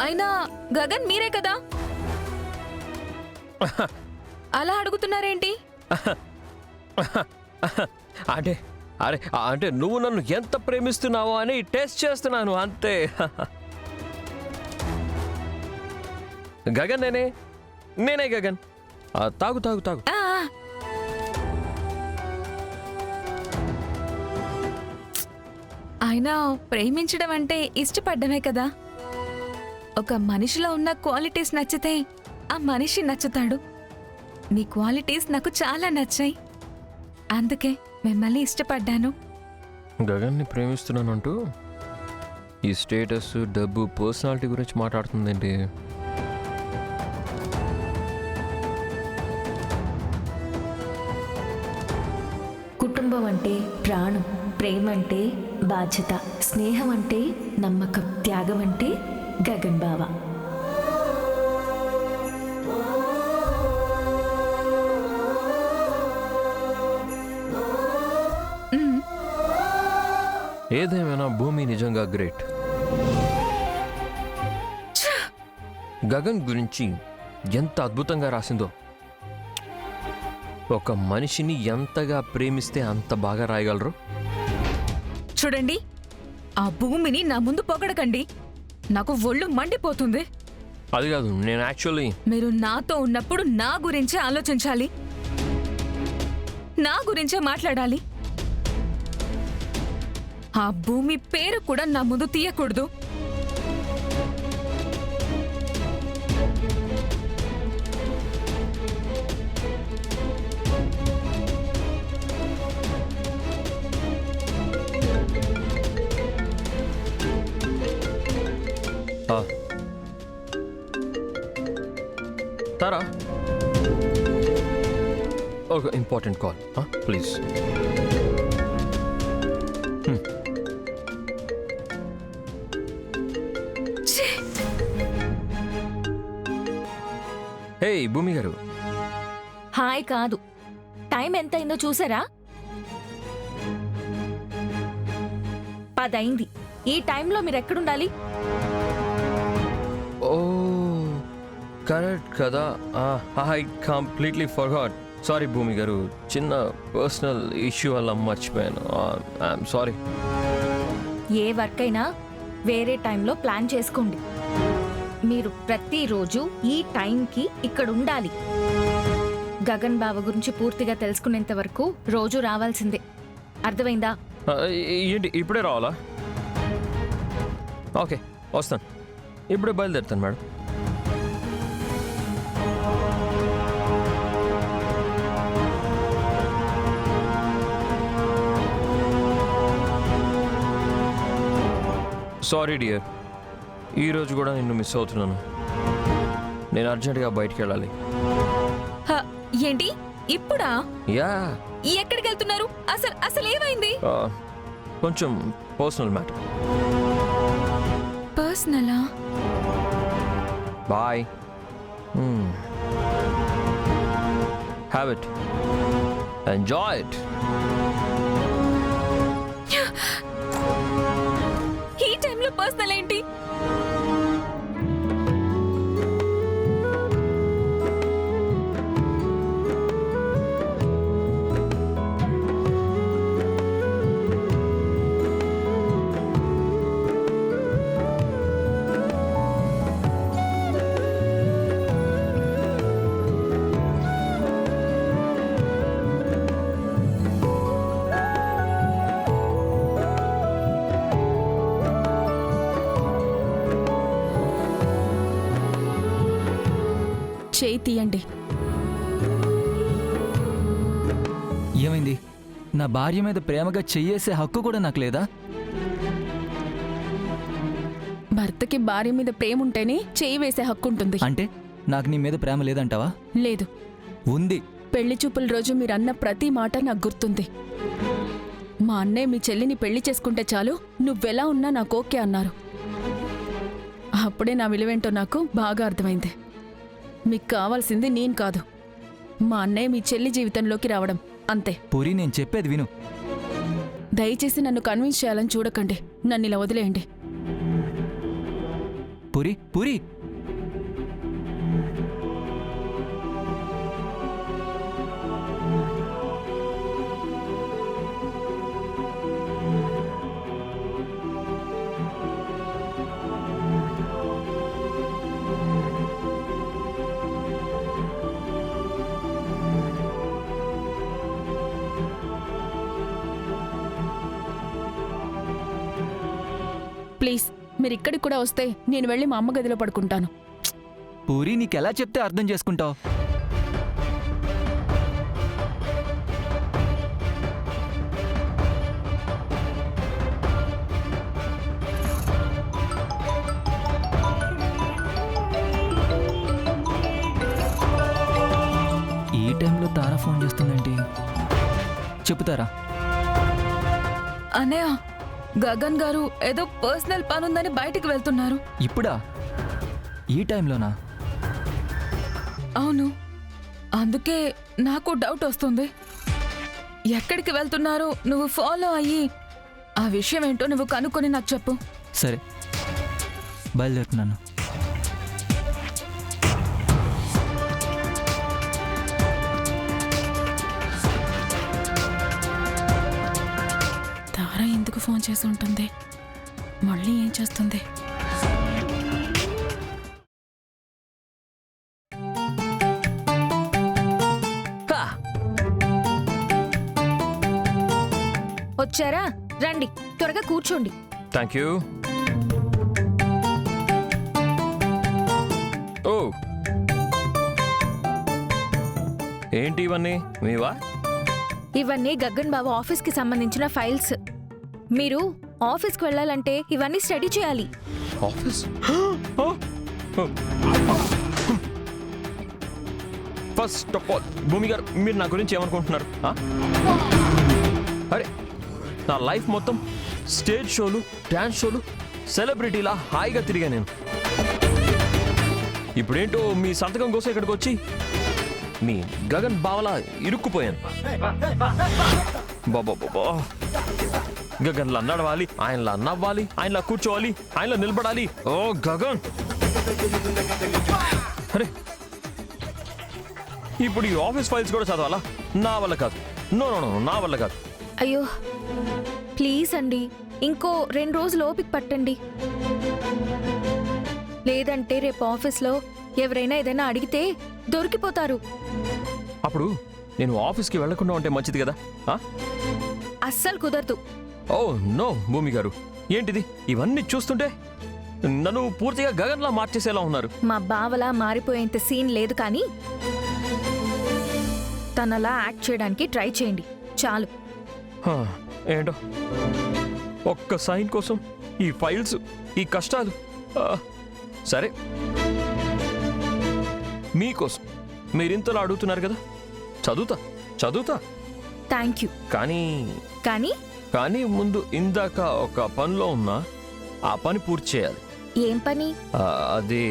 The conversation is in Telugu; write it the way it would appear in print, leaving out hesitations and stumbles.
అయినా గగన్ మీరే కదా, అలా అడుగుతున్నారేంటి? అంటే అరే అంటే నువ్వు నన్ను ఎంత ప్రేమిస్తున్నావో అని టెస్ట్ చేస్తున్నాను అంతే. గగన్ నేనే గగన్. తాగు తాగు తాగు. అయినా ప్రేమించడం అంటే ఇష్టపడ్డమే కదా. ఒక మనిషిలో ఉన్న క్వాలిటీస్ నచ్చితే ఆ మనిషి నచ్చుతాడు. మీ క్వాలిటీస్ నాకు చాలా నచ్చాయి, అందుకే మిమ్మల్ని ఇష్టపడ్డాను. గగన్ని ప్రేమిస్తున్నానంటూ ఈ స్టేటస్, డబ్బు, పర్సనాలిటీ గురించి మాట్లాడుతుందండి. కుటుంబం అంటే ప్రాణం, ప్రేమ అంటే బాధ్యత, స్నేహం అంటే నమ్మకం, త్యాగం అంటే గగన్ బావ. ఏదేమైనా భూమి నిజంగా గ్రేట్. గగన్ గురించి ఎంత అద్భుతంగా రాసిందో. ఒక మనిషిని ఎంతగా ప్రేమిస్తే అంత బాగా రాయగలరు. చూడండి, ఆ భూమిని నా ముందు పొగడకండి, నాకు ఒళ్ళు మండిపోతుంది. అది కాదు, నేను యాక్చువల్లీ మీరు నాతో ఉన్నప్పుడు నా గురించే ఆలోచించాలి, నా గురించే మాట్లాడాలి. ఆ భూమి పేరు కూడా నా ముందు తీయకూడదు. తారా, ఒక ఇంపార్టెంట్ కాల్ ప్లీజ్. హే భూమి గారు. హాయ్ కాదు, టైం ఎంత అయిందో చూసారా? 10 అయింది. ఈ టైంలో మీరు ఎక్కడుండాలి? ఓ కరెక్ట్ కదా. I completely forgot. సారీ భూమి గారు, చిన్న పర్సనల్ ఇష్యూ వల్ల మర్చిపోయాను. I'm sorry. ఏ వర్క్ అయినా వేరే టైంలో ప్లాన్ చేసుకోండి. మీరు ప్రతిరోజు ఈ టైంకి ఇక్కడ ఉండాలి. గగన్ బావ గురించి పూర్తిగా తెలుసుకునేంత వరకు రోజు రావాల్సిందే. అర్థమైందా? ఏంటి ఇప్పుడే రావాలా? ఓకే వస్తాను, ఇప్పుడే బయలుదేరుతాను మేడం. సారీ డియర్, ఈరోజు కూడా నిన్ను మిస్ అవుతున్నాను. నేను అర్జెంటుగా బయటికి వెళ్ళాలి. ఏంటి ఇప్పుడా? యా. ఎక్కడికి వెళ్తున్నారు? అసలు ఏమైంది? కొంచెం పర్సనల్ మ్యాటర్. పర్సనలా? Bye. Have it, enjoy it. ఈ టైంలో పర్సనల్ ఏంటి? చేయి తీయండి. ఏమైంది? నా భార్య మీద ప్రేమగా చెయ్యేసే హక్కు కూడా నాకు లేదా? భర్తకి భార్య మీద ప్రేమ ఉంటేనే చేయి వేసే హక్కు ఉంటుంది. అంటే నాకు నీ మీద ప్రేమ లేదంటావా? లేదు, ఉంది. పెళ్లి చూపుల రోజు మీరన్న ప్రతి మాట నాకు గుర్తుంది. మా అన్నయ్య మీ చెల్లిని పెళ్లి చేసుకుంటే చాలు, నువ్వెలా ఉన్నా నాకు ఓకే అన్నారు. అప్పుడే నా విలువేంటో నాకు బాగా అర్థమైంది. మీకు కావాల్సింది నేను కాదు, మా అన్నయ్య మీ చెల్లి జీవితంలోకి రావడం, అంతే. పూరి, నేను చెప్పేది విను. దయచేసి నన్ను కన్విన్స్ చేయాలని చూడకండి, నన్ను ఇలా వదిలేయండి. పూరి పూరి ప్లీజ్ మీరు ఇక్కడికి కూడా వస్తే నేను వెళ్ళి మా అమ్మ గదిలో పడుకుంటాను. పూరి నీకెలా చెప్తే అర్థం చేసుకుంటావు? ఈ టైంలో తారా ఫోన్ చేస్తుందంటే చెప్తారా? అన్నయ్య, గగన్ గారు ఏదో పర్సనల్ పని ఉందని బయటికి వెళ్తున్నారు. ఇప్పుడా? ఈ టైంలోనా? అవును, అందుకే నాకు డౌట్ వస్తుంది. ఎక్కడికి వెళ్తున్నారో నువ్వు ఫాలో అయ్యి ఆ విషయం ఏంటో నువ్వు కనుక్కొని నాకు చెప్పు. సరే, బయలుదేరుతున్నాను. తారా ఎందుకు ఫోన్ చేసి ఉంటుంది? మళ్ళీ ఏం చేస్తుంది? వచ్చారా? రండి, త్వరగా కూర్చోండి. Thank you. ఓ, ఏంటి ఇవన్నీ మీవా? ఇవన్నీ గగన్ బావ ఆఫీస్కి సంబంధించిన ఫైల్స్. మీరు ఆఫీస్కి వెళ్ళాలంటే ఇవన్నీ స్టడీ చేయాలి. ఆఫీస్? ఫస్ట్ ఆఫ్ ఆల్ భూమి గారు, మీరు నా గురించి ఏమనుకుంటున్నారు? అరే, నా లైఫ్ మొత్తం స్టేజ్ షోలు, డ్యాన్స్ షోలు, సెలబ్రిటీలా హాయిగా తిరిగా నేను. ఇప్పుడేంటో మీ సంతకం కోసం ఇక్కడికి వచ్చి మీ గగన్ బావలా ఇరుక్కుపోయాను. బాబా, గగన్లా నడవాలి, ఆయనలా నవ్వాలి, ఆయనలా కూర్చోవాలి, ఆయనలా నిలబడాలి. ఓ గగన్, అరే ఇప్పుడు ఈ ఆఫీస్ ఫైల్స్ కూడా చదవాలా? నా వల్ల కాదు. నో నో నో, నా వల్ల కాదు. అయ్యో ప్లీజ్ అండి, ఇంకో 2 రోజులు ఓపిక పట్టండి. లేదంటే రేపు ఆఫీస్లో ఎవరైనా ఏదైనా అడిగితే దొరికిపోతారు. అప్పుడు నేను ఆఫీస్కి వెళ్లకుండా ఉంటే మంచిది కదా? అస్సలు కుదరదు. ఓ నో భూమి గారు, ఏంటిది? ఇవన్నీ చూస్తుంటే నన్ను పూర్తిగా గగన్లా మార్చేసేలా ఉన్నారు. మా బావలా మారిపోయేంత సీన్ లేదు, కానీ తనలా యాక్ట్ చేయడానికి ట్రై చేయండి చాలు. హా, ఏంటో ఒక్క సైన్ కోసం ఈ ఫైల్స్, ఈ కష్టాలు. సరే, మీకోసం మీరింతలా అడుగుతున్నారు కదా, చదువుతా. Thank you. కానీ కానీ కానీ ముందు ఇందాక ఒక పనిలో ఉన్నా, ఆ పని పూర్తి చేయాలి. ఏం పని? అది